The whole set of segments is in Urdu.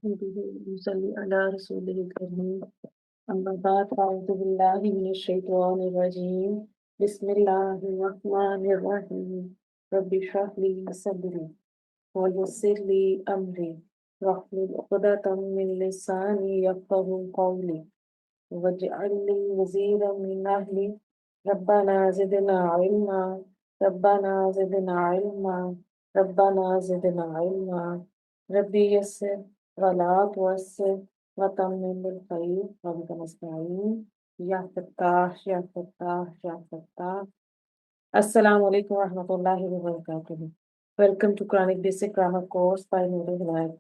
صلی علی رسول الکریم اما بعد فاعوذ باللہ من الشیطان الرجیم بسم اللہ الرحمن الرحیم رب اشرح لی صدری ویسر لی امری واحلل عقدۃ من لسانی یفقهوا قولی واجعل لی وزیرا من اہلی ربنا زدنا علما ربنا زدنا علما ربنا زدنا علما ربی یسر ولا تعسر وتمم بالخیر وبک نستعین یا فتاح یا فتاح یا فتاح۔ السلام علیکم ورحمۃ اللہ وبرکاتہ۔ Welcome to Quranic basic grammar course by Noor Hidayat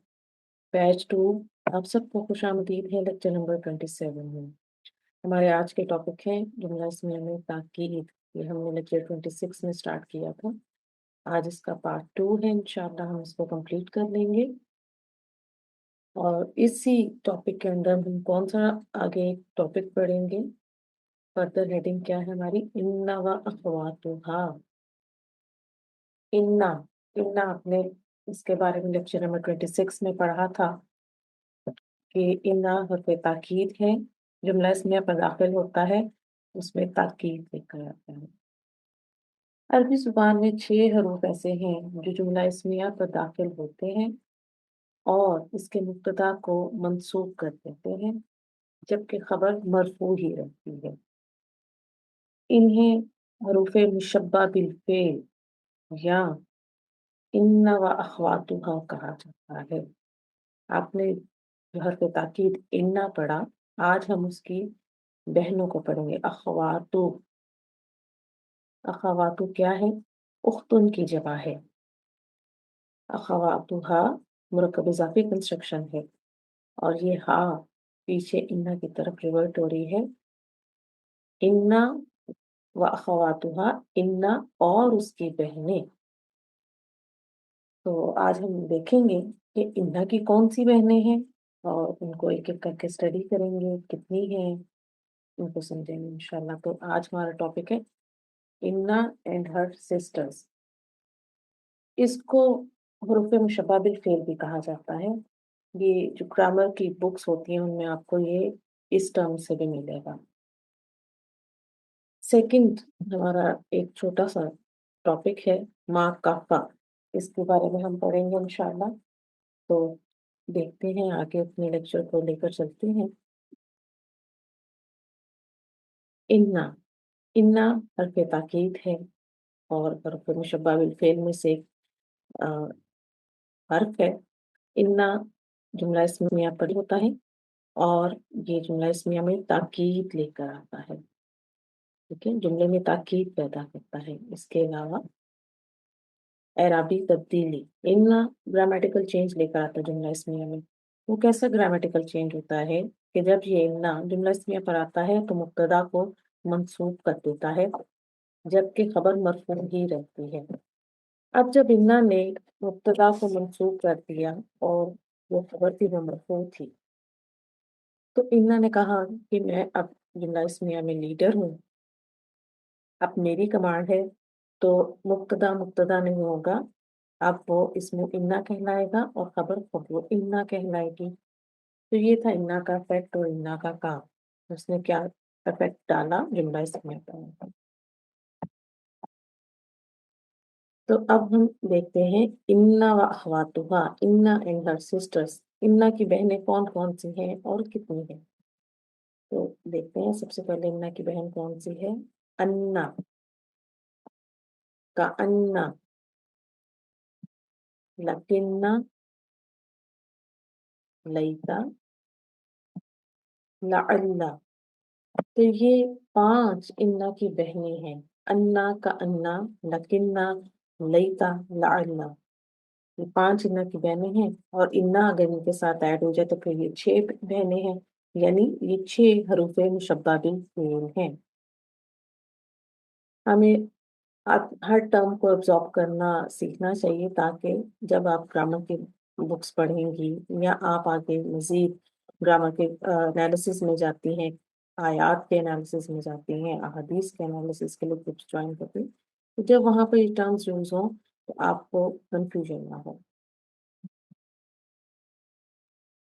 batch 2۔ آپ سب کو خوش آمدید ہے لیکچر نمبر 27 میں۔ ہمارے آج کے ٹاپک ہیں جملہ اسمیہ میں تاکید۔ یہ ہم نے لیکچر 26 میں سٹارٹ کیا تھا، آج اس کا پارٹ 2 ہے، انشاءاللہ ہم اس کو کمپلیٹ کر لیں گے۔ اور اسی ٹاپک کے اندر ہم کون سا آگے ٹاپک پڑھیں گے؟ فردر ہیڈنگ کیا ہے ہماری؟ انا و اخواتہا۔ انا آپ نے اس کے بارے میں لیکچر نمبر 26 میں پڑھا تھا کہ انا حرف تاکید ہے، جملہ اسمیہ پر داخل ہوتا ہے، اس میں تاکید لکھا جاتا ہے۔ عربی زبان میں 6 حروف ایسے ہیں جو جملہ اسمیہ پر داخل ہوتے ہیں اور اس کے مبتدا کو منصوب کر دیتے ہیں جبکہ خبر مرفوع ہی رہتی ہے۔ انہیں حروف مشبہ بالفعل یا ان و اخواتہا کہا جاتا ہے۔ آپ نے جو حرف تاکید انا پڑھا، آج ہم اس کی بہنوں کو پڑھیں گے۔ اخواتو کیا ہے؟ اختن کی جمع ہے۔ اخواتہا مرکب اضافی کنسٹرکشن ہے اور یہ ہا پیچھے انا کی طرف ریورٹ ہو رہی ہے۔ انا و اخواتہا، انا اور اس کی بہنیں۔ تو آج ہم دیکھیں گے کہ انا کی کون سی بہنیں ہیں اور ان کو ایک ایک کر کے اسٹڈی کریں گے، کتنی ہیں ان کو سمجھیں گے انشاءاللہ۔ تو آج ہمارا ٹاپک ہے انا اینڈ ہر سسٹرز۔ اس کو حروف مشبہ بالفعل بھی کہا جاتا ہے۔ یہ جو گرامر کی بکس ہوتی ہیں ان میں آپ کو یہ اس ٹرم سے بھی ملے گا۔ سیکنڈ ہمارا ایک چھوٹا سا ٹاپک ہے ما کافا، اس کے بارے میں ہم پڑھیں گے انشاءاللہ۔ تو دیکھتے ہیں آگے اپنے لیکچر کو لے کر چلتے ہیں۔ انا حرف تاکید ہے اور حرف مشبہ بالفعل میں سے ایک حرف ہے۔ انا جملہ اسمیہ پر ہوتا ہے اور یہ جملہ اسمیہ میں تاکید لے کر آتا ہے، ٹھیک ہے، جملے میں تاکید پیدا کرتا ہے۔ اس کے علاوہ اعرابی تبدیلی، انا گرامیٹیکل چینج لے کر آتا ہے جملہ اسمیہ میں۔ وہ کیسا گرامیٹیکل چینج ہوتا ہے کہ جب یہ انا جملہ اسمیہ پر آتا ہے تو مبتدا کو منصوب کر دیتا ہے جبکہ خبر مرفوع ہی رہتی ہے۔ اب جب انا نے مبتدا کو منصوب کر دیا اور وہ خبر تھی وہ مرفوع تھی، تو انا نے کہا کہ میں اب جملہ اسمیہ میں لیڈر ہوں، اب میری کمانڈ ہے، تو مبتدا نہیں ہوگا، اب وہ اس میں انا کہلائے گا اور خبر خود وہ انا کہلائے گی۔ تو یہ تھا انا کا افیکٹ اور انا کا کام۔ اس نے کیا افیکٹ ڈالا جملہ اسمیہ پر۔ تو اب ہم دیکھتے ہیں انا و اخواتہا، انا اینڈ ہر سسٹرز۔ انا کی بہنیں کون کون سی ہیں اور کتنی ہیں؟ تو دیکھتے ہیں سب سے پہلے انا کی بہن کون سی ہے؟ انا کا انا، لکننا، لیتا، لعل۔ تو یہ 5 انا کی بہنیں ہیں، انا کا انا، لکننا، لیتا، لعل۔ یہ 5 انا کی بہنیں ہیں اور انا اگر ان کے ساتھ ایڈ ہو جائے تو پھر یہ 6 بہنیں ہیں، یعنی یہ 6 حروف مشبہ بالفعل ہیں۔ ہمیں ہر ٹرم کو ابزارب کرنا سیکھنا چاہیے تاکہ جب آپ گرامر کی بکس پڑھیں گی یا آپ آگے مزید گرامر کے انالیسس میں جاتی ہیں، آیات کے انالیسس میں جاتی ہیں، احادیث کے انالیسس کے لیے بکس جوائن کرتے ہیں، تو جب وہاں پہ یہ ٹرمز یوز ہوں تو آپ کو کنفیوژن نہ ہو۔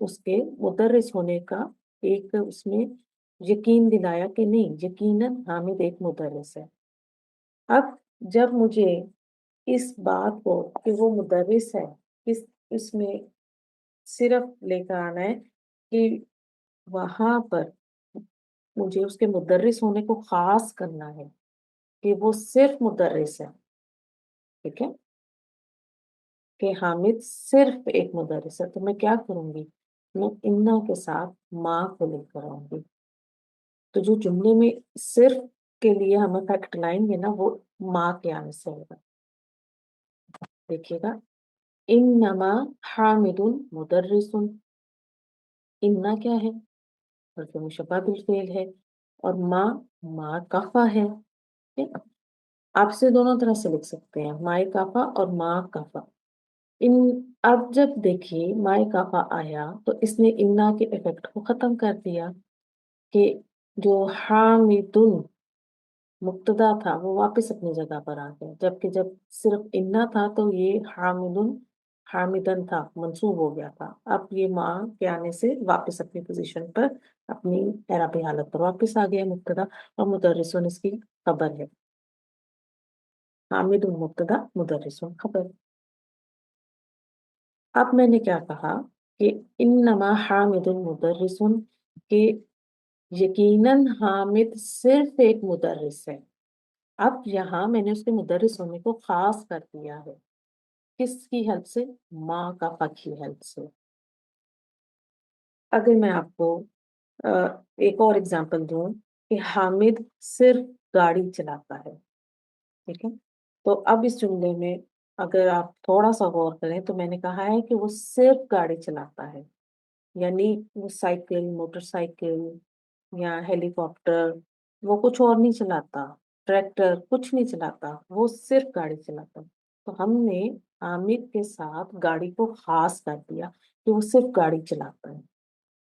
اس کے مدرس ہونے کا ایک اس میں یقین دلایا کہ نہیں، یقیناً حامد ایک مدرس ہے۔ اب جب مجھے اس بات کو کہ وہ مدرس ہے اس میں صرف لے کر آنا ہے کہ وہاں پر مجھے اس کے مدرس ہونے کو خاص کرنا ہے کہ وہ صرف مدرس ہے، ٹھیک ہے، کہ حامد صرف ایک مدرس ہے، تو میں کیا کروں گی؟ میں انا کے ساتھ ماں کو لے کر آؤں گی۔ تو جو جملے میں صرف کے لیے ہمیں فیکٹ لائیں گے نا، وہ ماں کے آنے سے ہوگا۔ دیکھیے گا، انما حامد مدرس، انا کیا ہے؟ حرف مشبہ بالفعل ہے، اور ماں کافہ ہے، ٹھیک؟ آپ سے دونوں طرح سے لکھ سکتے ہیں، مائے کافہ اور ماں کافہ۔ اب جب دیکھیے مائے کافہ آیا تو اس نے انا کے افیکٹ کو ختم کر دیا کہ جو حامدن مبتدا تھا وہ واپس اپنی جگہ پر آ گیا، جبکہ جب صرف انا تھا تو یہ حامدن تھا، منصوب ہو گیا تھا۔ اب یہ ماں کے آنے سے واپس اپنی پوزیشن پر، اپنی اعرابی حالت پر واپس آ گیا مبتدا، اور مدرسون اس کی خبر ہے۔ حامد مبتدا، مدرسون خبر۔ اب میں نے کیا کہا کہ انما حامد مدرسون، کہ یقیناً حامد صرف ایک مدرس ہے۔ اب یہاں میں نے اس کے مدرس ہونے کو خاص کر دیا ہے، کس کی ہیلپ سے؟ ماں کافہ کی ہیلپ سے۔ اگر میں آپ کو ایک اور ایگزامپل دوں کہ حامد صرف گاڑی چلاتا ہے، ٹھیک ہے، تو اب اس جملے میں اگر آپ تھوڑا سا غور کریں تو میں نے کہا ہے کہ وہ صرف گاڑی چلاتا ہے، یعنی وہ سائیکل، موٹر سائیکل یا ہیلی کاپٹر، وہ کچھ اور نہیں چلاتا، ٹریکٹر کچھ نہیں چلاتا، وہ صرف گاڑی چلاتا۔ تو ہم نے حامد کے ساتھ گاڑی کو خاص کر دیا کہ وہ صرف گاڑی چلاتا ہے۔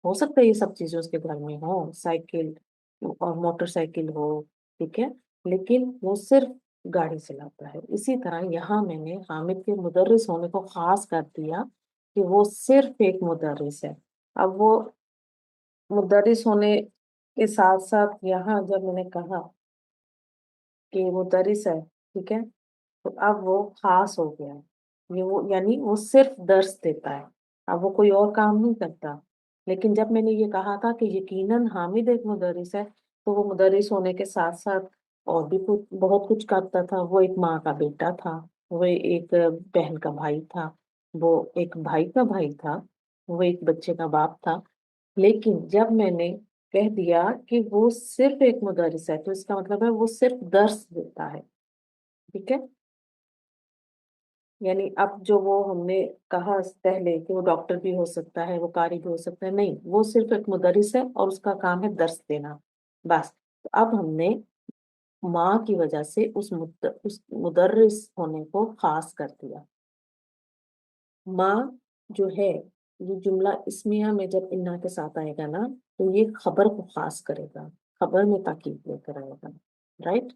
ہو سکتا ہے یہ سب چیزیں اس کے گھر میں ہوں، سائیکل اور موٹر سائیکل ہو، ٹھیک ہے، لیکن وہ صرف گاڑی چلاتا ہے۔ اسی طرح یہاں میں نے حامد کے مدرس ہونے کو خاص کر دیا کہ وہ صرف ایک مدرس ہے۔ اب وہ مدرس ہونے کے ساتھ ساتھ یہاں جب میں نے کہا کہ مدرس ہے، ٹھیک ہے، تو اب وہ خاص ہو گیا ہے، یعنی وہ صرف درس دیتا ہے، اب وہ کوئی اور کام نہیں کرتا۔ لیکن جب میں نے یہ کہا تھا کہ یقیناً حامد ایک مدرس ہے، تو وہ مدرس ہونے کے ساتھ ساتھ اور بھی بہت کچھ کرتا تھا۔ وہ ایک ماں کا بیٹا تھا، وہ ایک بہن کا بھائی تھا، وہ ایک بھائی کا بھائی تھا، وہ ایک بچے کا باپ تھا۔ لیکن جب میں نے کہہ دیا کہ وہ صرف ایک مدرس ہے، تو اس کا مطلب ہے وہ صرف درس دیتا ہے، ٹھیک ہے۔ یعنی اب جو وہ ہم نے کہا پہلے کہ وہ ڈاکٹر بھی ہو سکتا ہے، وہ قاری بھی ہو سکتا ہے، نہیں، وہ صرف ایک مدرس ہے اور اس کا کام ہے درس دینا، بس۔ تو اب ہم نے ماں کی وجہ سے اس مدرس ہونے کو خاص کر دیا۔ ماں جو ہے، یہ جملہ اسمیہ میں جب انا کے ساتھ آئے گا نا، تو یہ خبر کو خاص کرے گا، خبر میں تاکید لے کر آئے گا، رائٹ۔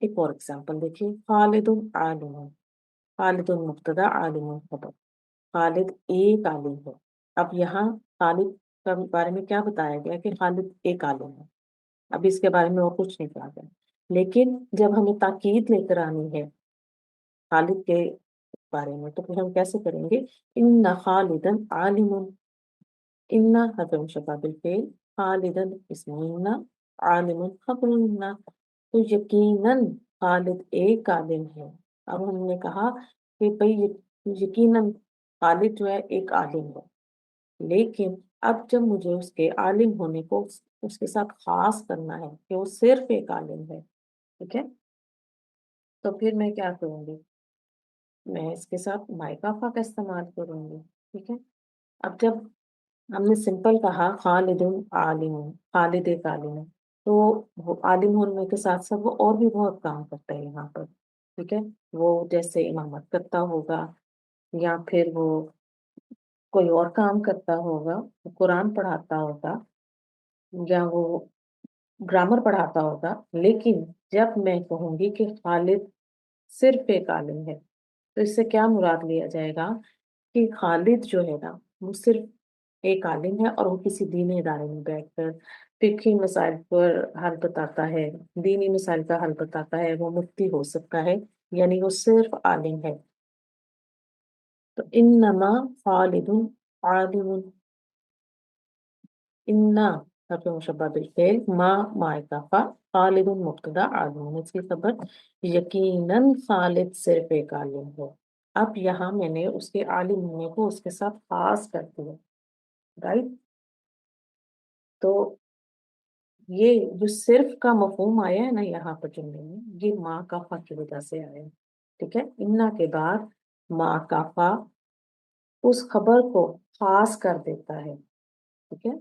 ایک اور ایگزامپل دیکھیے، خالد عالم، خالد مبتدا، عالم خبر۔ خالد ایک عالم ہے۔ اب یہاں خالد کے بارے میں کیا بتایا گیا کہ خالد ایک عالم ہے، اب اس کے بارے میں اور کچھ نہیں کہا گیا۔ لیکن جب ہمیں تاکید لے کر آنی ہے خالد کے بارے میں، تو پھر ہم کیسے کریں گے؟ ان خالدن عالم، ان حرف مشبہ بالفعل، خالدن اسم ان، عالم خبر ان، تو یقیناً خالد ایک عالم ہے۔ اب ہم نے کہا کہ بھئی یقیناً خالد جو ہے ایک عالم ہے، لیکن اب جب مجھے اس کے عالم ہونے کو اس کے ساتھ خاص کرنا ہے کہ وہ صرف ایک عالم ہے، ٹھیک ہے، تو پھر میں کیا کروں گی؟ میں اس کے ساتھ مائے کافہ کا استعمال کروں گی، ٹھیک ہے۔ اب جب ہم نے سمپل کہا خالد عالم، خالد ایک عالم ہے، تو وہ عالم ہونے کے ساتھ ساتھ وہ اور بھی بہت کام کرتا ہے یہاں پر، ٹھیک ہے۔ وہ جیسے امامت کرتا ہوگا، یا پھر وہ کوئی اور کام کرتا ہوگا، وہ قرآن پڑھاتا ہوگا، یا وہ گرامر پڑھاتا ہوگا۔ لیکن جب میں کہوں گی کہ خالد صرف ایک عالم ہے، تو اس سے کیا مراد لیا جائے گا کہ خالد جو ہے نا، وہ صرف ایک عالم ہے اور وہ کسی دینی ادارے میں بیٹھ کر فقہی مسائل پر حل بتاتا ہے، دینی مسائل کا حل بتاتا ہے، وہ مفتی ہو سکتا ہے، یعنی وہ صرف عالم ہے۔ تو انما خالد عالم، انا حرف مشبہ بالفعل، ما اضافہ، خالد مبتدا، عالم اس کی خبر، یقیناً خالد صرف ایک عالم ہے۔ اب یہاں میں نے اس کے عالم ہونے کو اس کے ساتھ خاص کر دیا، رائٹ؟ تو یہ جو صرف کا مفہوم آیا ہے نا یہاں پر جملے میں، یہ ما کافا کی وجہ سے آیا ہے، ٹھیک ہے؟ انا کے بعد ما کافا اس خبر کو خاص کر دیتا ہے، ٹھیک ہے؟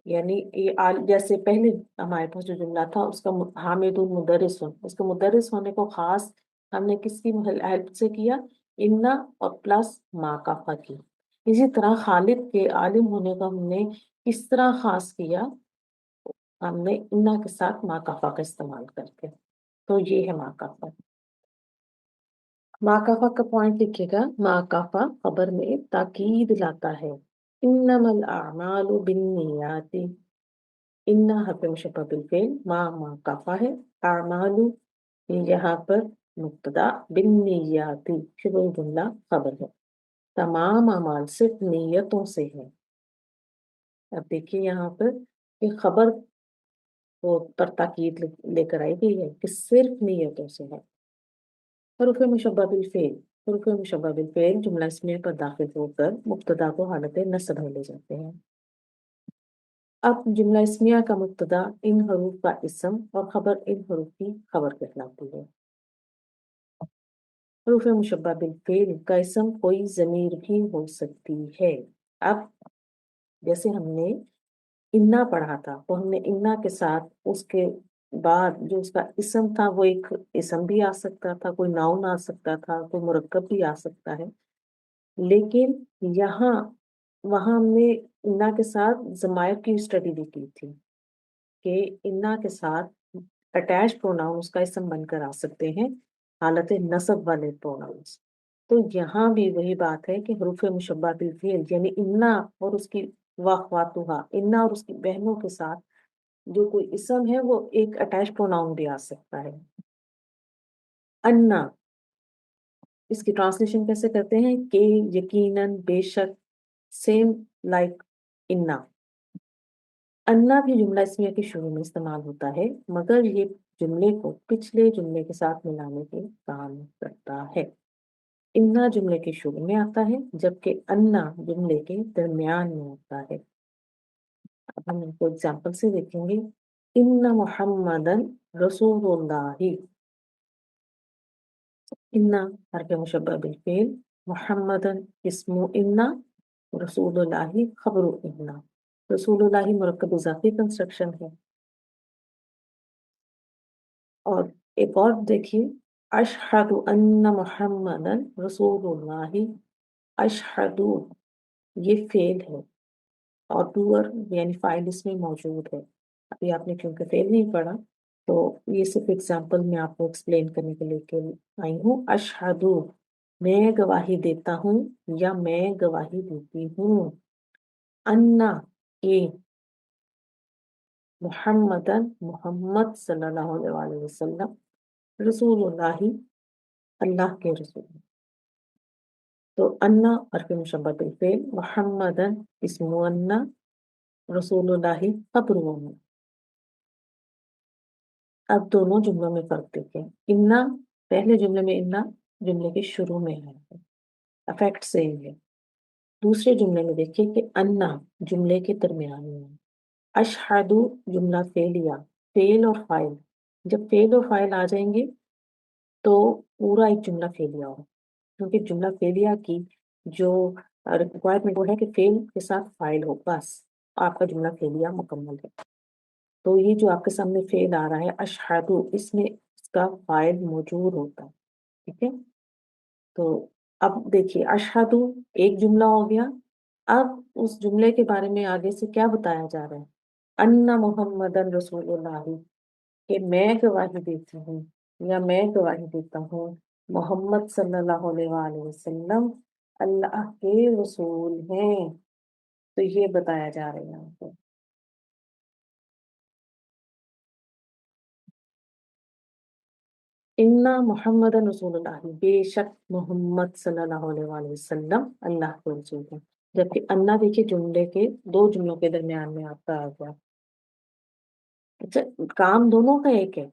یعنی یہ جیسے پہلے ہمارے پاس جو جملہ تھا اس کا حامد المدرس، اس کے مدرس ہونے کو خاص ہم نے کس کی ہیلپ سے کیا؟ انا اور پلس ما کافا کی۔ اسی طرح خالد کے عالم ہونے کا ہم نے کس طرح خاص کیا؟ ہم نے انا کے ساتھ ما کافا کا استعمال کر کے۔ تو یہ ہے ما کافا۔ ما کافا کا پوائنٹ لکھے گا، ما کافا خبر میں تاکید لاتا ہے، انما الاعمال بالنیات، ان حرف مشبہ بالفعل، ما کافا ہے، اعمال یہاں پر مبتدا، بالنیات شروع جملہ خبر ہے، تمام اعمال صرف نیتوں سے ہے۔ اب دیکھیے یہاں پر کہ خبر پر تاکید لے کر آئی گئی ہے کہ صرف نیتوں سے ہے۔ حروف مشبہ بالفعل، حروف مشبہ بالفعل جملہ اسمیہ پر داخل ہو کر مبتدا کو حالت نصب میں لے جاتے ہیں۔ اب جملہ اسمیہ کا مبتدا ان حروف کا اسم اور خبر ان حروف کی خبر کہلاتی ہے۔ حروف مشبہ بالفعل کا اسم کوئی ضمیر بھی ہو سکتی ہے۔ اب جیسے ہم نے انا پڑھا تھا تو ہم نے انا کے ساتھ اس کے بعد جو اس کا اسم تھا وہ ایک اسم بھی آ سکتا تھا، کوئی ناؤن آ سکتا تھا، کوئی مرکب بھی آ سکتا ہے، لیکن یہاں وہاں ہم نے انا کے ساتھ ضمائر کی اسٹڈی بھی کی تھی کہ انا کے ساتھ اٹیچ پروناؤن اس کا اسم بن کر آ سکتے ہیں، حالت نصب والے پروناؤنس۔ تو یہاں بھی وہی بات ہے کہ حروف مشبہ بالفعل یعنی انا اور اس کی واخواتها، انا اور اس کی بہنوں کے ساتھ جو کوئی اسم ہے وہ ایک اٹیچ پروناؤن بھی آ سکتا ہے۔ انا، اس کی ٹرانسلیشن کیسے کرتے ہیں کہ یقیناً، بے شک، سیم لائک انا۔ انا بھی جملہ اسمیہ کے شروع میں استعمال ہوتا ہے، مگر یہ جملے کو پچھلے جملے کے ساتھ ملانے کے کام کرتا ہے۔ انا جملے کے شروع میں آتا ہے جبکہ انا جملے کے درمیان میں آتا ہے۔ اب ہم ان کو ایگزامپل سے دیکھیں گے۔ ان محمدن رسول اللہ، انا حرف مشبہ بالفعل، محمدن اسم انا، رسول اللہ خبر انا۔ رسول اللہ مرکب اضافی کنسٹرکشن ہے۔ اور ایک اور دیکھیے، اشہد ان محمدن رسول اللہ، اشہد یہ فعل ہے اور ڈوئر یعنی فاعل اس میں موجود ہے۔ ابھی آپ نے کیونکہ فعل نہیں پڑھا تو یہ صرف اگزامپل میں آپ کو ایکسپلین کرنے کے لیے آئی ہوں۔ اشہد میں گواہی دیتا ہوں یا میں گواہی دیتی ہوں، انا کہ محمدن محمد صلی اللہ علیہ وسلم، رسول اللہ اللہ کے رسول۔ تو انا حرف مشبہ بالفعل، محمدن اسم انا، رسول اللہ خبر انا۔ اب دونوں جملوں میں فرق دیکھیں۔ انا پہلے جملے میں انا جملے کے شروع میں ہے، افیکٹ سے ہی ہے۔ دوسرے جملے میں دیکھیے کہ انا جملے کے درمیان میں ہے۔ اشہدو جملہ فعلیہ، فعل اور فاعل، جب فعل اور فاعل آ جائیں گے تو پورا ایک جملہ فعلیہ ہو، کیونکہ جملہ فعلیہ کی جو ریکوائرمنٹ وہ ہے کہ فعل کے ساتھ فاعل ہو، بس آپ کا جملہ فعلیہ مکمل ہے۔ تو یہ جو آپ کے سامنے فعل آ رہا ہے اشہدو، اس میں اس کا فاعل موجود ہوتا ہے، ٹھیک ہے؟ تو اب دیکھیے اشہدو ایک جملہ ہو گیا، اب اس جملے کے بارے میں آگے سے کیا بتایا جا رہا ہے؟ ان محمدن رسول اللہ، کہ میں گواہی دیتی ہوں یا میں گواہی دیتا ہوں محمد صلی اللہ علیہ وآلہ وسلم اللہ کے رسول ہیں۔ تو یہ بتایا جا رہا ہے یہاں پہ. انا محمد رسول اللہ، بے شک محمد صلی اللہ علیہ وآلہ وسلم اللہ کے رسول ہیں. جبکہ انا دیکھیے جملے کے دو جملوں کے درمیان میں آپ کا آ گیا. اچھا، کام دونوں کا ایک ہے،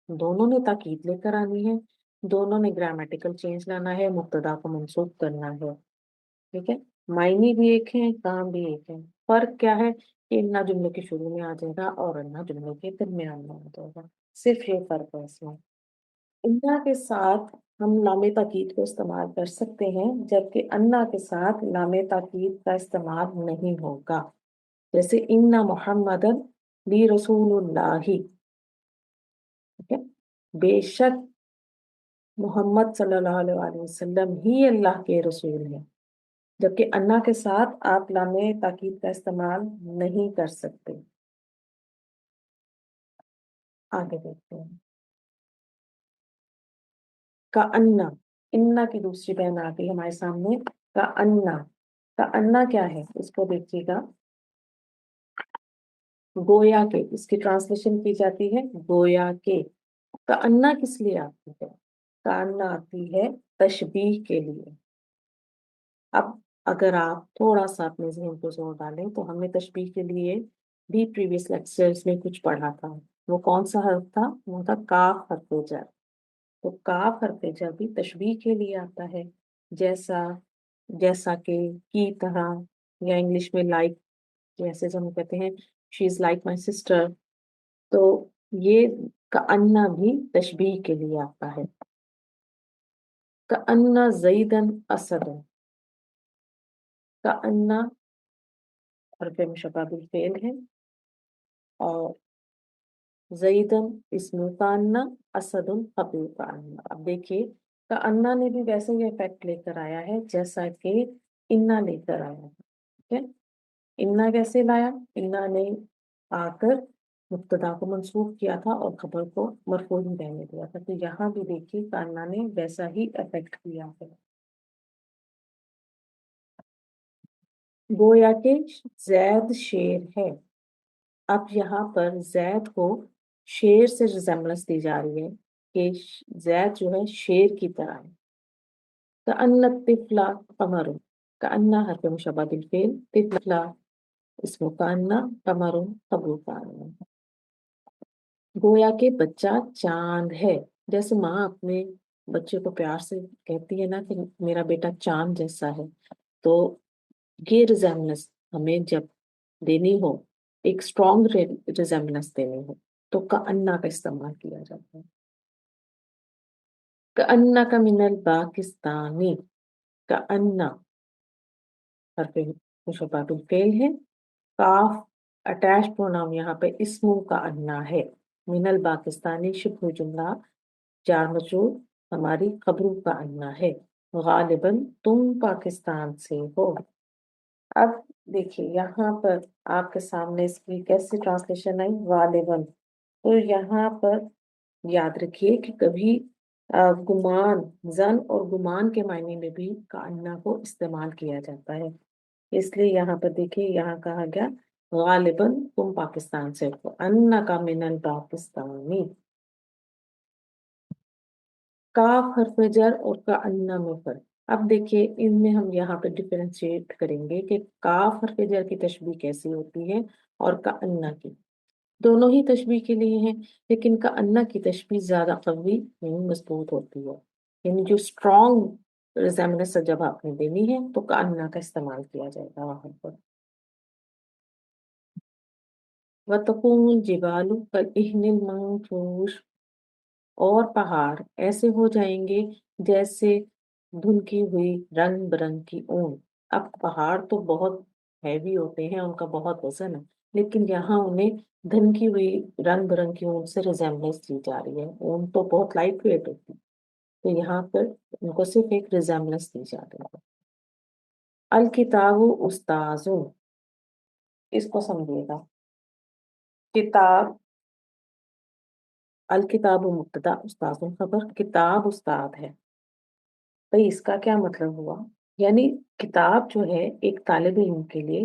دونوں نے تاکید لے کر آنی ہے، دونوں نے گرامیٹیکل چینج لانا ہے، مبتدا کو منسوخ کرنا ہے. ٹھیک ہے، معنی بھی ایک ہے، کام بھی ایک ہے. فرق کیا ہے کہ انا جملے کے شروع میں آ جائے گا اور انا جملے کے درمیان میں آ جائے گا. صرف یہ فرق ہے اس میں. انا کے ساتھ ہم لام تاکید کو استعمال کر سکتے ہیں، جبکہ انا کے ساتھ لام تاکید کا استعمال نہیں ہوگا. جیسے انا محمدن بھی رسول اللہ، ٹھیک ہے، بے شک محمد صلی اللہ علیہ وآلہ وسلم ہی اللہ کے رسول ہیں. جبکہ انا کے ساتھ آپ لام تاکید کا استعمال نہیں کر سکتے. آگے دیکھتے ہیں. کا انا کی دوسری بہن آ گئی ہمارے سامنے. کا انا کیا ہے اس کو دیکھیے گا. گویا کے، اس کی ٹرانسلیشن کی جاتی ہے گویا کے. کا انا کس لیے آتی ہے؟ کا انا آتی ہے تشبیہ کے لیے. اب اگر آپ تھوڑا سا اپنے ذہن کو زور ڈالیں تو ہم نے تشبیہ کے لیے بھی پریویس لیکچرز میں کچھ پڑھا تھا. وہ کون سا حرف تھا؟ وہ تھا کاف حرف جر. تو کاف حرف جر بھی تشبیہ کے لیے آتا ہے. جیسا، جیسا کہ، کی طرح، یا انگلش میں لائک، جیسے ہم کہتے ہیں شی از لائک مائی سسٹر. تو یہ کأنہ بھی تشبیہ کے لیے آتا ہے. کأنہ زیدن اسد، کأنہ حرف مشبہ بالفعل ہے، اور زیدن اسم کأنہ، اسد خبر کأنہ. اب دیکھیے کأنہ نے بھی ویسے ہی افیکٹ لے کر آیا ہے جیسا کہ انا لے کر آیا ہے. ٹھیک ہے، انا کیسے لایا؟ انا نے آ کر مبتدا کو منسوخ کیا تھا اور خبر کو مرفوع ہی رہنے دیا تھا. تو یہاں بھی دیکھیے کانا نے ویسا ہی افیکٹ کیا ہے. گویا کہ زید شیر ہے. اب یہاں پر زید کو شیر سے ریزمبلنس دی جا رہی ہے کہ زید جو ہے شیر کی طرح ہے. کأن الطفل قمر، کأن حرف مشبہ بالفعل، طفل اسم کأن، قمر خبر کأن. گویا کہ بچہ چاند ہے. جیسے ماں اپنے بچے کو پیار سے کہتی ہے نا کہ میرا بیٹا چاند جیسا ہے، تو یہ ریزمبلنس ہمیں جب دینی ہو، ایک اسٹرانگ ریزمبلنس دینی ہو، تو کأنہ کا استعمال کیا جاتا ہے. کأنک من الپاکستانی، کأنہ حرف مشبہ بالفعل ہے، کاف اٹیچ پروناؤن یہاں پہ اسم کا انا ہے. من الپاکستانی شبہ جملہ جار مجرور ہماری خبروں کا انا ہے. غالباً تم پاکستان سے ہو. اب دیکھیے یہاں پر آپ کے سامنے اس کی کیسی ٹرانسلیشن آئی؟ غالباً. تو یہاں پر یاد رکھیے کہ کبھی گمان، زن اور گمان کے معنی میں بھی کأنہ کو استعمال کیا جاتا ہے. اس لیے یہاں پر دیکھیے یہاں کہا گیا غالباً تم پاکستان سے ہو، انک من الپاکستانی. کاف حرف جر اور کأنہ میں فرق. اب دیکھیے ان میں ہم یہاں پہ ڈفرینشیٹ کریں گے کہ کاف حرف جر کی تشبیہ کیسی ہوتی ہے اور کأنہ کی. دونوں ہی تشبیہ کے لیے ہیں، لیکن کأنہ کی تشبیہ زیادہ قوی یعنی مضبوط ہوتی ہے. یعنی جو اسٹرانگ ریزمبلنس جب آپ نے دینی ہے تو کأنہ کا استعمال کیا جائے گا وہاں پر. وَتَكُونُ الْجِبَالُ كَالْعِهْنِ الْمَنفُوشِ، اور پہاڑ ایسے ہو جائیں گے جیسے دھنکی ہوئی رنگ برنگ کی اون. اب پہاڑ تو بہت ہیوی ہوتے ہیں، ان کا بہت وزن ہے، لیکن یہاں انہیں دھنکی ہوئی رنگ برنگ کی اون سے ریزمبلنس دی جا رہی ہے. اون تو بہت لائٹ ویٹ ہوتی ہے، تو یہاں پر ان کو صرف ایک ریزمبلنس دی جا رہی ہے. الکتاب استاذ، اس کو سمجھیے گا. کتاب، الکتاب مبتدا، استاذ خبر. کتاب استاد ہے. بھئی اس کا کیا مطلب ہوا؟ یعنی کتاب جو ہے ایک طالب علم کے لیے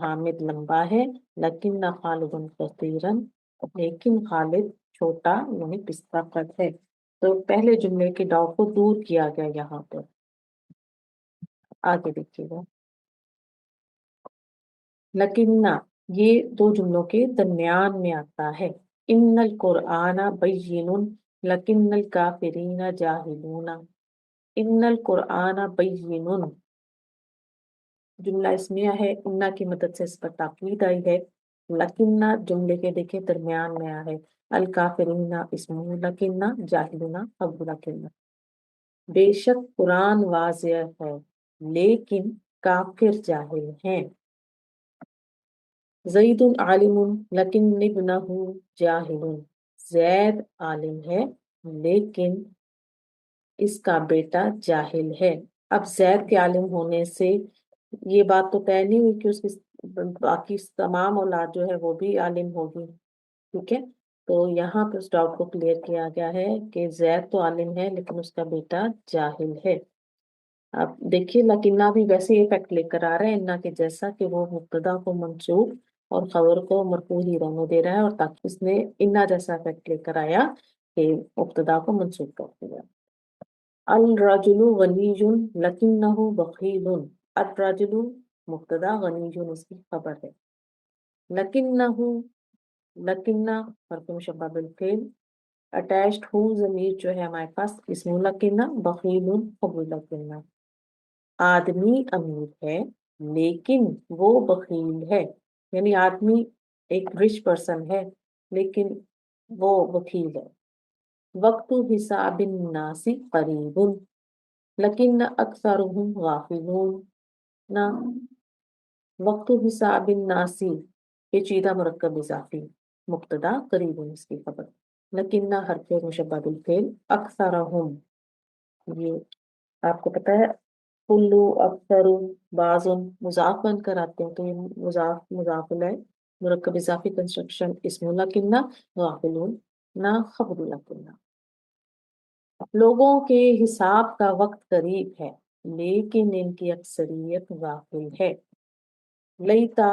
حامد لمبا ہے، لیکن نہ خالد کثیرن، لیکن خالد چھوٹا یعنی پستہ قد ہے۔ تو پہلے جملے کے ڈاؤٹ کو دور کیا گیا یہاں پر۔ آگے دیکھیے گا، لیکن نہ یہ دو جملوں کے درمیان میں آتا ہے۔ ان القرآن بین لیکن الکافرین جاہلون، ان القرآن بین، جملہ اسمیہ ہے، انا کی مدد سے اس پر تاکید آئی ہے۔ لکنہ جملے کے دیکھیں درمیان میں آیا ہے، الکافرین اسم لکنہ، جاہلون خبر لکنہ۔ بے شک قرآن واضح ہے لیکن کافر جاہل ہیں۔ زید عالم لیکن ابنہ جاہل، زید عالم ہے لیکن اس کا بیٹا جاہل ہے۔ اب زید کے عالم ہونے سے یہ بات تو طے نہیں ہوئی کہ اس کی باقی تمام اولاد جو ہے وہ بھی عالم ہوگی، ٹھیک ہے؟ تو یہاں پہ اس ڈاؤٹ کو کلیئر کیا گیا ہے کہ زید تو عالم ہے لیکن اس کا بیٹا جاہل ہے۔ اب دیکھیے لکنہ بھی ویسے ہی افیکٹ لے کر آ رہا ہے انا کے جیسا کہ وہ مبتدا کو منصوب اور خبر کو مرفوع ہی رہنے دے رہا ہے، اور تاکہ اس نے انا جیسا افیکٹ لے کر آیا کہ مبتدا کو منصوب کر دیا۔ الرجل غنی لکنہ بخیل، الرجل مبتدا غنی اس کی خبر ہے، لکنہ لکنہ حرف مشبہ بالفعل، اٹیچڈ ہو ضمیر جو ہے ہمارے پاس اسم لکنہ بخیل خبر لکنہ۔ آدمی امیر ہے لیکن وہ بخیل ہے، یعنی آدمی ایک رچ پرسن ہے لیکن وہ بخیل ہے۔ وقت حساب الناس قریب لیکن اکثرهم غافلون، نہ وقت حساب الناس پیچیدہ مرکب اضافی، مبتدا قریب اس کی خبر، لیکن نہ حرف مشبہ بالفعل، اکثرهم، یہ آپ کو پتہ ہے کلو اکثر بعض مضاف بن کر آتے ہیں، تو یہ مضاف مضاف ہے مرکب اضافی کنسٹرکشن اسم لیکن نہ غافلون، نہ خبر لیکن نہ۔ لوگوں کے حساب کا وقت قریب ہے لیکن ان کی اکثریت غافل ہے۔ لیتا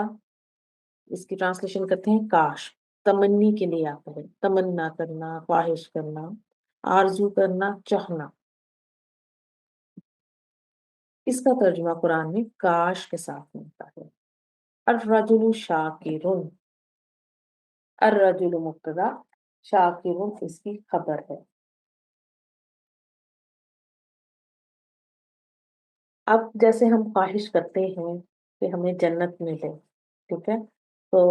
اس کی ٹرانسلیشن کرتے ہیں کاش، تمنی کے لیے آتا ہے، تمنا کرنا، خواہش کرنا، آرزو کرنا، چاہنا۔ اس کا ترجمہ قرآن میں کاش کے ساتھ ملتا ہے۔ الرجل شاکر، الرجل مبتدا، شاکر اس کی خبر ہے۔ اب جیسے ہم خواہش کرتے ہیں کہ ہمیں جنت ملے، ٹھیک ہے، تو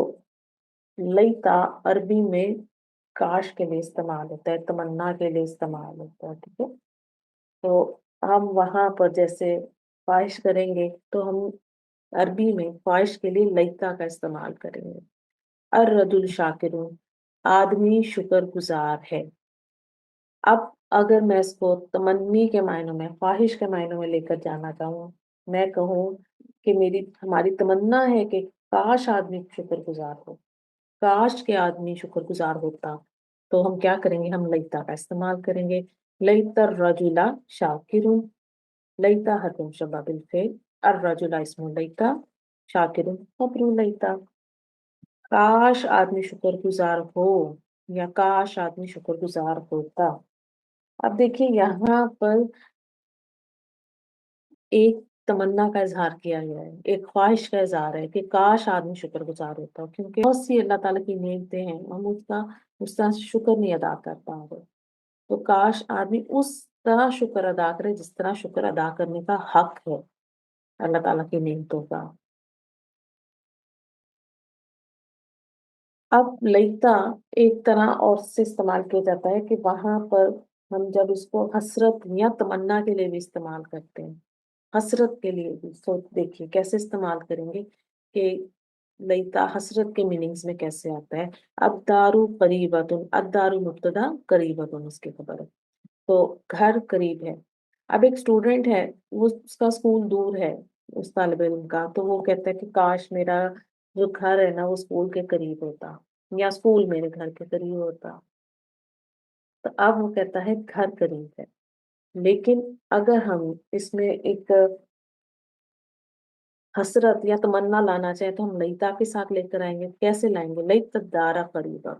لیتا عربی میں کاش کے لیے استعمال ہوتا ہے، تمنا کے لیے استعمال ہوتا ہے، ٹھیک ہے۔ تو ہم وہاں پر جیسے خواہش کریں گے تو ہم عربی میں خواہش کے لیے لیتا کا استعمال کریں گے۔ الرجل شاکر، آدمی شکر گزار ہے۔ اب اگر میں اس کو تمنی کے معنوں میں، خواہش کے معنوں میں لے کر جانا چاہوں، میں کہوں کہ ہماری تمنا ہے کہ کاش آدمی شکر گزار ہو، کاش کے آدمی شکر گزار ہوتا، تو ہم کیا کریں گے؟ ہم لیتا کا استعمال کریں گے۔ لیتا الرجل شاکر، لیتا حرف مشبہ بالفعل، الرجل اسم لیتا، شاکر خبر لیتا۔ کاش آدمی شکر گزار ہو یا کاش آدمی شکر گزار ہوتا۔ اب دیکھیں یہاں پر ایک تمنا کا اظہار کیا گیا ہے، ایک خواہش کا اظہار ہے کہ کاش آدمی شکر گزار ہوتا، کیونکہ بہت سی اللہ تعالیٰ کی نعمتیں ہیں، ہم اس طرح سے شکر نہیں ادا کر پا رہے، تو کاش آدمی اس طرح شکر ادا کرے جس طرح شکر ادا کرنے کا حق ہے اللہ تعالیٰ کی نعمتوں کا۔ اب لیتا ایک طرح اور سے استعمال کیا جاتا ہے کہ وہاں پر ہم جب اس کو حسرت یا تمنا کے لیے بھی استعمال کرتے ہیں، حسرت کے لیے بھی، سو دیکھیے کیسے استعمال کریں گے کہ لیتا حسرت کے میننگز میں کیسے آتا ہے۔ الدارو قریبۃ، الدارو مبتدا، قریبۃ اس کی خبر ہے، تو گھر قریب ہے۔ اب ایک اسٹوڈنٹ ہے، وہ اس کا اسکول دور ہے، اس طالب علم کا، تو وہ کہتا ہے کہ کاش میرا جو گھر ہے نا وہ اسکول کے قریب ہوتا، یا اسکول میرے گھر کے قریب ہوتا، تو اب وہ کہتا ہے گھر قریب ہے۔ لیکن اگر ہم اس میں ایک حسرت یا تمنا لانا چاہے تو ہم لیتا کے ساتھ لے کر آئیں گے. کیسے لائیں گے؟ لیت الدارا قریبا،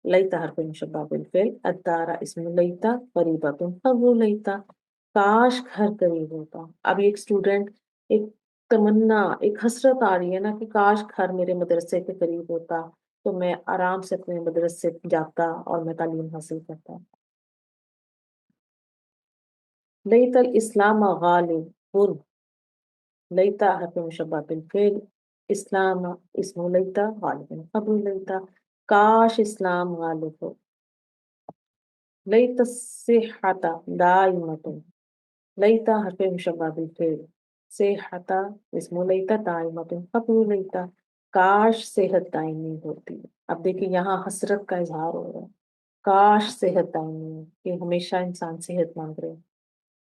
لیتا حرف مشبہ بالفعل، الدارا اسم لیتا، قریبا خبر لیتا، کاش گھر قریب ہوتا. اب ایک اسٹوڈنٹ ایک تمنا، ایک حسرت آ رہی ہے نا کہ کاش گھر میرے مدرسے کے قریب ہوتا تو میں آرام سے اپنے مدرسے جاتا اور میں تعلیم حاصل کرتا. لیت الاسلام غالب، لیتا حرف مشبہ بالفعل، اسلام اسم لیتا، غالب خبر لیتا، کاش اسلام غالب ہو. لیت الصحت دائمۃ، لیتا حرف مشبہ بالفعل، صحت اسم لیتا دائمۃ خبر لیتا، کاش صحت دائمی ہوتی. اب دیکھیں یہاں حسرت کا اظہار ہو رہا ہے، کاش صحت دائمی ہو کہ ہمیشہ انسان صحت مند رہے،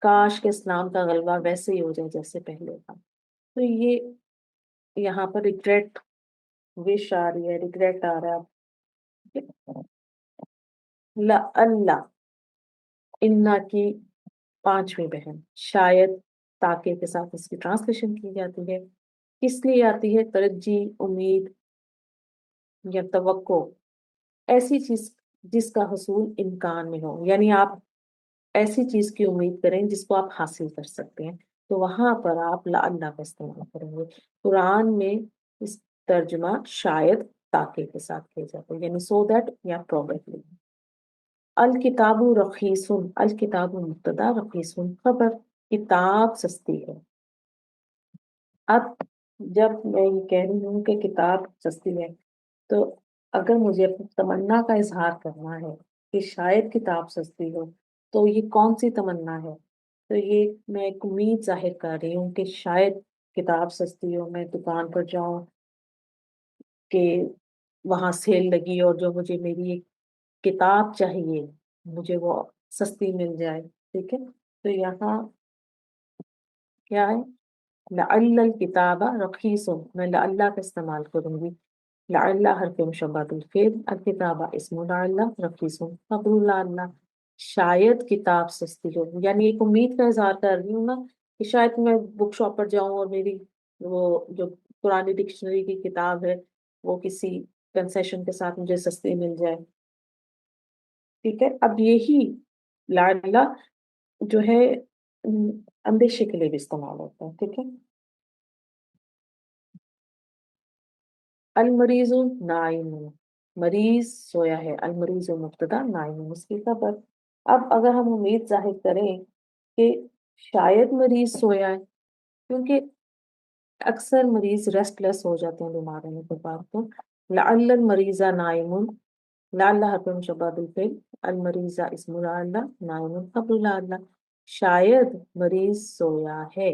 کاش کے اسلام کا غلبہ ویسے ہی ہو جائے جیسے پہلے تھا. تو یہ یہاں پر ریگریٹ وش آ رہی ہے، ریگریٹ آ رہا ہے. اللہ انا کی پانچویں بہن، شاید تاکہ کے ساتھ اس کی ٹرانسلیشن کی جاتی ہے. کس لیے آتی ہے؟ ترجی، امید یا توقع، ایسی چیز جس کا حصول امکان میں ہو، یعنی آپ ایسی چیز کی امید کریں جس کو آپ حاصل کر سکتے ہیں، تو وہاں پر آپ اللہ کا استعمال کریں گے. قرآن میں اس ترجمہ شاید تاکہ کے ساتھ کیا جاتا ہے، یعنی سو دیٹ یا پروبیبلی. الکتاب رخیص، الکتاب مبتدا، رخیص خبر، کتاب سستی ہے. اب جب میں یہ کہہ رہی ہوں کہ کتاب سستی ہے تو اگر مجھے اپنی تمنا کا اظہار کرنا ہے کہ شاید کتاب سستی ہو تو یہ کون سی تمنا ہے؟ تو یہ میں ایک امید ظاہر کر رہی ہوں کہ شاید کتاب سستی ہو، میں دکان پر جاؤں کہ وہاں سیل لگی اور جو مجھے میری ایک کتاب چاہیے مجھے وہ سستی مل جائے. ٹھیک ہے، تو یہاں کیا ہے؟ لعل الکتاب رخیص، میں لعل کا استعمال کروں گی. لعل حرف مشبہ بالفعل، الکتاب اسم لعل، رخیص خبر لعل، شاید کتاب سستی ہو، یعنی ایک امید کا اظہار کر رہی ہوں نا کہ شاید میں بک شاپ پر جاؤں اور میری وہ جو پرانی ڈکشنری کی کتاب ہے وہ کسی کنسیشن کے ساتھ مجھے سستی مل جائے. ٹھیک ہے، اب یہی لعل جو ہے اندیشے کے لیے بھی استعمال ہوتا ہے. ٹھیک ہے، المریض نائم، مریض سویا ہے، المریض مبتدا، نائم اس کی خبر. اب اگر ہم امید ظاہر کریں کہ شاید مریض سویا ہے، کیونکہ اکثر مریض ریسٹ لیس ہو جاتے ہیں بیمار ہونے کے بعد، تو لعل المریض نائم، لعل حرف مشبہ بالفعل، المریض اسم لعل، نائم خبر لعل، شاید مریض سویا ہے.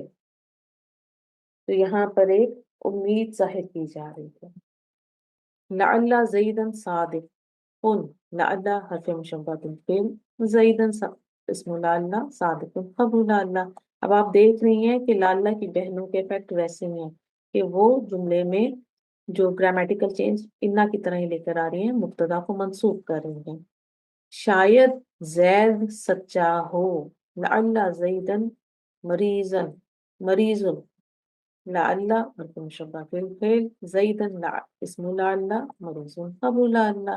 تو یہاں پر ایک امید ظاہر کی جا رہی ہے. لعل زیدن صادق، لعل حرف مشبہ بالفعل، زیدن اسم لعل، صادق خبر لعل. اب آپ دیکھ رہی ہیں کہ لعل کی بہنوں کے ایفیکٹ ویسے ہیں کہ وہ جملے میں جو گرامیٹیکل چینج انا کی طرح ہی لے کر آ رہی ہیں، مبتدا کو منسوب کر رہی ہیں. شاید زید سچا ہو، لعل زیدن مریضن، مریض، لعل حرف مشبہ بالفعل، زیدن اسم لعل، مریض خبر لعل،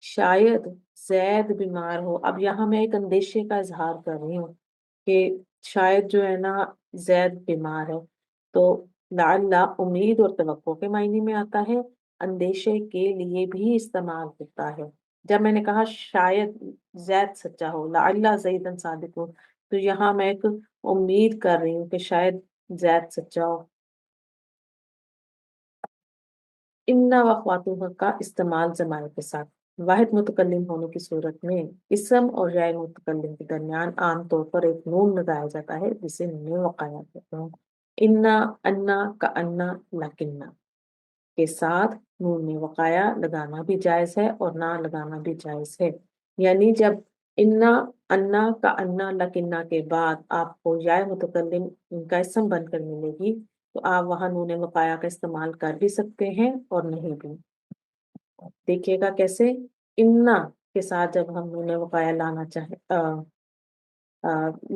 شاید زید بیمار ہو. اب یہاں میں ایک اندیشے کا اظہار کر رہی ہوں کہ شاید جو ہے نا زید بیمار ہے. تو لعل امید اور توقع کے معنی میں آتا ہے، اندیشے کے لیے بھی استعمال ہوتا ہے. جب میں نے کہا شاید زید سچا ہو، لعل زیدن صادق ہو، تو یہاں میں ایک امید کر رہی ہوں کہ شاید زید سچا ہو. انا واخواتها کا استعمال ضمائر کے ساتھ واحد متکلم ہونے کی صورت میں اسم اور غیر متکلم کے درمیان عام طور پر ایک نون لگایا جاتا ہے جسے نون وقایا کہتے ہیں. انا، انا کا انا، لکنہ کے ساتھ نون وقایا لگانا بھی جائز ہے اور نہ لگانا بھی جائز ہے. یعنی جب انا، انا کا انا، لکنہ کے بعد آپ کو یا متکلم کا اسم بن کر ملے گی تو آپ وہاں نون وقایا کا استعمال کر بھی سکتے ہیں اور نہیں بھی. دیکھیے گا کیسے، انا کے ساتھ جب ہم نون وقایا لانا چاہیں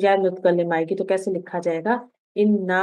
یا متکلم آئے گی تو کیسے لکھا جائے گا؟ انا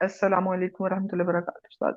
السلام علیکم ورحمۃ اللہ وبرکاتہ استاد۔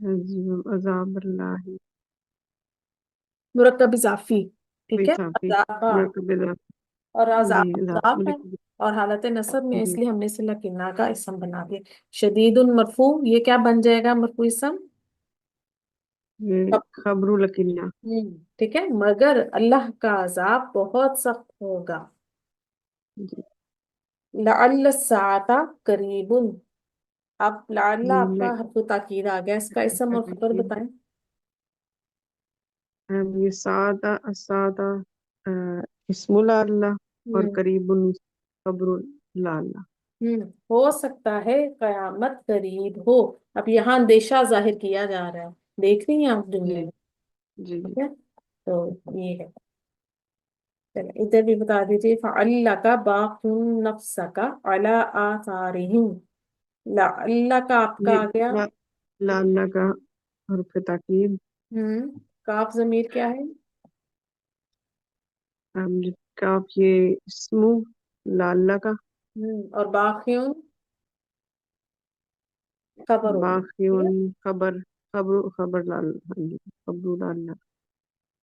عذاب اللہ مرکب اضافی، ٹھیک ہے، بیسافی عذابہ، مرکب اضافی اور جی عذاب مضاف ہے، اور حالت نصب میں اس جی لیے ہم نے اسے لکنہ کا اسم بنا دیا۔ شدید مرفوع، یہ کیا بن جائے گا مرفوع اسم؟ یہ خبر لکنہ ٹھیک ہے، مگر اللہ کا عذاب بہت سخت ہوگا۔ جی لعل الساعة قریب، اب لعل آپ جی کا حرف تاکید آ گیا، اس کا اسم اور خبر بتائیں۔ یہ سادہ اسم اللہ اور ہوں قریب خبر اللہ ہو سکتا ہے قیامت قریب ہو، اب یہاں اندیشہ ظاہر کیا جا رہا ہے، دیکھ رہی ہیں آپ جملے جی میں، جی ٹھیک ہے، تو یہ ہے۔ چلیں ادھر بھی بتا دیجیے، فَعَلَّكَ بَاخِعٌ نَفْسَكَ عَلَىٰ آثَارِهِمْ، لعلک آپ کا یہ آ گیا، اللہ کا حرف تاکید کاف ضمیر کیا ہے؟ کاف یہ اسم اللہ کا اور باقیوں خبر ہو گئی، ٹھیک ہے؟ باقی خبر اللہ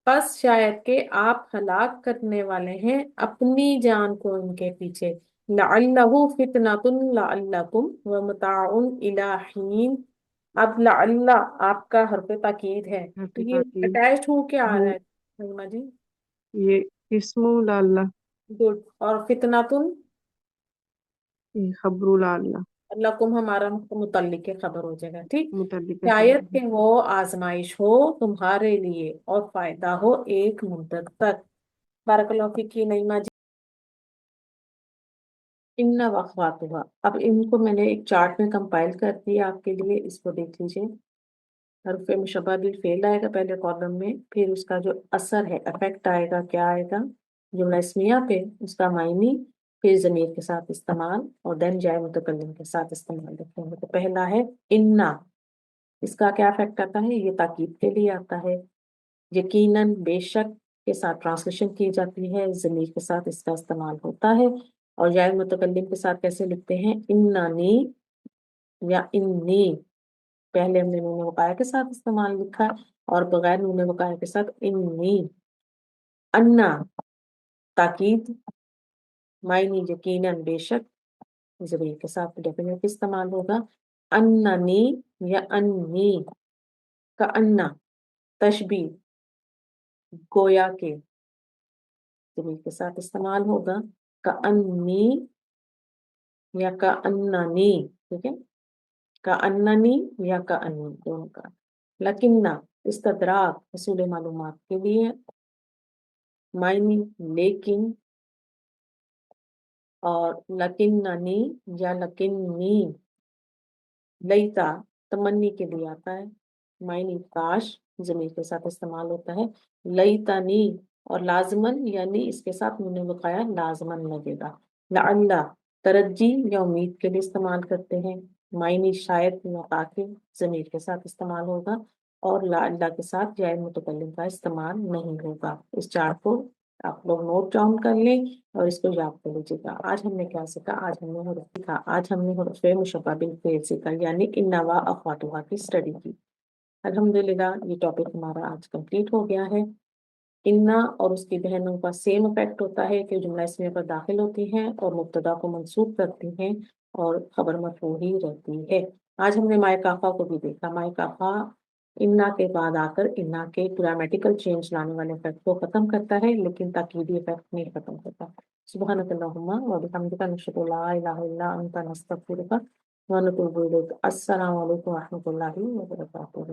بس شاید کہ آپ ہلاک کرنے والے ہیں اپنی جان کو ان کے پیچھے، لعلہ فتنۃ لعلکم ومتاع الی حین، اب لعل آپ کا حرف تاکید ہے، حرف تو یہ تاکید اٹیچڈ ہو کے آ ہو رہا ہے نغمہ جی، یہ اسم اللہ گڈ، اور فتنۃ یہ خبر اللہ لکم ہمارا متعلق خبر ہو جائے گا، ٹھیک، متعلق شاید خبر کہ وہ آزمائش ہو تمہارے لیے اور فائدہ ہو ایک مدت تک۔ بارک اللہ فیک کی نعیمہ جی، ان واخواتها، اب ان کو میں نے ایک چارٹ میں کمپائل کر دیا آپ کے لیے، اس کو دیکھ لیجیے۔ حرف مشبہ بالفعل آئے گا پہلے کالم میں، پھر اس کا جو اثر ہے افیکٹ آئے گا، کیا آئے گا جملہ اسمیہ پہ، اس کا معنی، پھر ضمیر کے ساتھ استعمال، اور دین جائے متکلم کے ساتھ استعمال رکھیں گے۔ تو پہلا ہے انا، اس کا کیا افیکٹ آتا ہے؟ یہ تاکید کے لیے آتا ہے۔ یقیناً، بے شک کے ساتھ ٹرانسلیشن کی جاتی ہے، ضمیر کے ساتھ اس کا استعمال ہوتا ہے، اور جائے متکلم کے ساتھ کیسے لکھتے ہیں؟ انانی یا انی، پہلے ہم نے نون وقایہ کے ساتھ استعمال لکھا، اور بغیر نون وقایہ کے ساتھ انی۔ انا تاکید، معنی یقیناً بے شک، ضمیر کے ساتھ ڈیفینیٹ استعمال ہوگا۔ اننی یا انی، کا انا تشبیہ، گویا کے، ضمیر کے ساتھ استعمال ہوگا۔ کا انی یا کا اننی، ٹھیک ہے، کا اننی یا کا انی دونوں کا۔ لکنہ استدراک حصول معلومات کے لیے، معنی لیکن، اور لکننی یا لکننی، لیتا تمنی کے لیے آتا ہے، معنی کاش، ضمیر کے ساتھ استعمال ہوتا ہے۔ لیتنی، اور لازمن یعنی اس کے ساتھ نون وقایہ لازمن لگے گا۔ لعل ترجی یا امید کے لیے استعمال کرتے ہیں، معنی شاید یا تاکہ، ضمیر کے ساتھ استعمال ہوگا، اور لعل کے ساتھ جائے متکلم کا استعمال نہیں ہوگا۔ اس چارٹ کو آپ لوگ نوٹ ڈاؤن کر لیں اور اس کو یاد کر لیجیے گا۔ آج ہم نے کیا سیکھا؟ آج ہم نے حروف سیکھا، آج ہم نے حروف مشبہ بالفعل سیکھا، یعنی ان و اخواتها کی اسٹڈی کی۔ الحمدللہ یہ ٹاپک ہمارا آج کمپلیٹ ہو گیا ہے۔ انا اور اس کی بہنوں کا سیم افیکٹ ہوتا ہے کہ جملہ اسمیہ پر داخل ہوتی ہیں اور مبتدا کو منصوب کرتی ہیں اور خبر مرفوع ہی رہتی ہے۔ آج ہم نے مائے کافہ کو بھی دیکھا۔ مائے کافہ انا کے بعد آ کر انا کے گرامیٹیکل چینج لانے والے افیکٹ کو ختم کرتا ہے، لیکن تاکیدی افیکٹ نہیں ختم کرتا۔ سبحانک اللہم و بحمدک، نشہد ان لا الہ الا انت، نستغفرک و نتوب الیک۔ السلام علیکم و رحمۃ اللہ وبرکاتہ۔